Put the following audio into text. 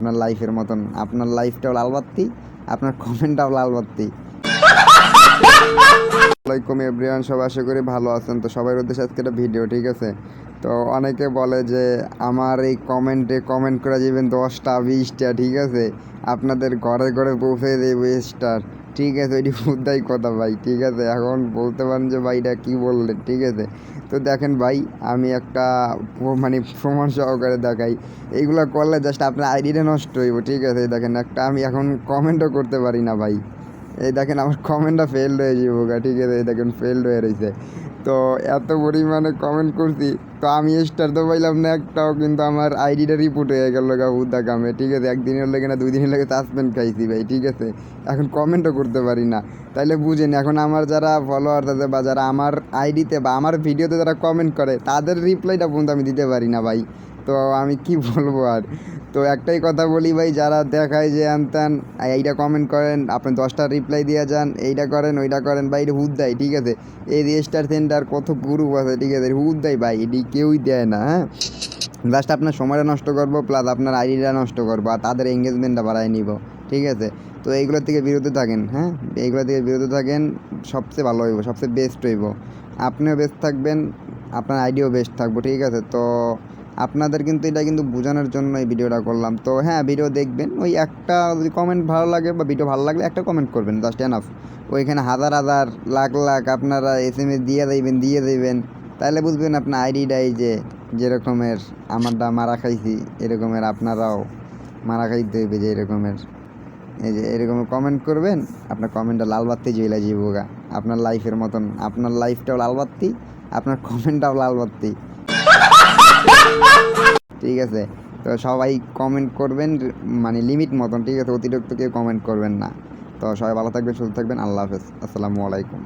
আপনার লাইফের মতন আপনার লাইফটাও লাল বাত্তি, আপনার কমেন্টটাও লাল বাত্তি। আসসালামাইকুম এভরিওয়ান, সবাই আশা করি ভালো আছেন। তো সবার উদ্দেশ্যে আজকে একটা ভিডিও, ঠিক আছে। তো অনেকে বলে যে আমার এই কমেন্টে কমেন্ট করে যাবেন 10টা 20টা, ঠিক আছে, আপনাদের ঘরে ঘরে পৌঁছে দেবো স্টার, ঠিক আছে। ওইটি বুদ্ধাই কথা ভাই, ঠিক আছে। এখন বলতে পারেন যে ভাই এটা কী বললেন, ঠিক আছে। তো দেখেন ভাই, আমি একটা মানে প্রমাণ সহকারে দেখাই। এইগুলো করলে জাস্ট আপনার আইডিটা নষ্ট হইব, ঠিক আছে। দেখেন একটা আমি এখন কমেন্টও করতে পারি না ভাই। এই দেখেন আমার কমেন্টটা ফেলড হয়ে যাবো গা, ঠিক আছে। এই দেখেন ফেলড হয়ে রয়েছে। তো এত পরিমাণে কমেন্ট করছি, তো আমি স্টার তো পাইলাম না একটাও, কিন্তু আমার আইডিটা রিপোর্ট হয়ে গেল গা হুদা কামে, ঠিক আছে। একদিনের লেগে না 2 দিনের লেগে সাসপেন্ড খাইছি ভাই, ঠিক আছে। এখন কমেন্টও করতে পারি না। তাইলে বুঝেন এখন আমার যারা ফলোয়ার আছে বা যারা আমার আইডিতে বা আমার ভিডিওতে যারা কমেন্ট করে তাদের রিপ্লাইটা পর্যন্ত আমি দিতে পারি না ভাই। তো আমি কি বলবো আর। তো একটাই কথা বলি ভাই, যারা দেখায় যে আনতান এইটা কমেন্ট করেন, আপনি 10টা রিপ্লাই দিয়ে যান, এইটা করেন ওইটা করেন ভাই, এটা হুদ দেয়, ঠিক আছে। এই রেজিস্টার সেন্টার কত গ্রুপ আছে, ঠিক আছে, হুদ দেয় ভাই, এটি কেউই দেয় না। হ্যাঁ, জাস্ট আপনার সময়টা নষ্ট করবো, প্লাস আপনার আইডিটা নষ্ট করবো, আর তাদের এঙ্গেজমেন্টটা বাড়ায় নিব, ঠিক আছে। তো এইগুলোর থেকে বিরত থাকেন, হ্যাঁ, এইগুলো থেকে বিরত থাকেন, সবচেয়ে ভালো হইব, সবচেয়ে বেস্ট হইব। আপনিও বেস্ট থাকবেন, আপনার আইডিও বেস্ট থাকবো, ঠিক আছে। তো আপনাদের কিন্তু এটা কিন্তু বোঝানোর জন্য এই ভিডিওটা করলাম। তো হ্যাঁ, ভিডিও দেখবেন, ওই একটা যদি কমেন্ট ভালো লাগে বা ভিডিও ভালো লাগলে একটা কমেন্ট করবেন, জাস্ট এনাফ। ওইখানে হাজার হাজার লাখ লাখ আপনারা SMS দিয়ে দেবেন, তাহলে বুঝবেন আপনার আইডিটা এই যে যেরকমের আমারটা মারা খাইছি, এরকমের আপনারাও মারা খাইতে হইবে যে এরকমের। এই যে এরকম কমেন্ট করবেন, আপনার কমেন্টটা লাল বাত্তি জ্বলে যাবো গা। আপনার লাইফের মতন আপনার লাইফটাও লাল বাত্তি, আপনার কমেন্টটাও লাল বাত্তি, ঠিক আছে। তো সবাই কমেন্ট করবেন মানে লিমিট মতন, ঠিক আছে, অতিরিক্ত কেউ কমেন্ট করবেন না। তো সবাই ভালো থাকবেন, সুস্থ থাকবেন, আল্লাহ হাফেজ, আসসালামু আলাইকুম।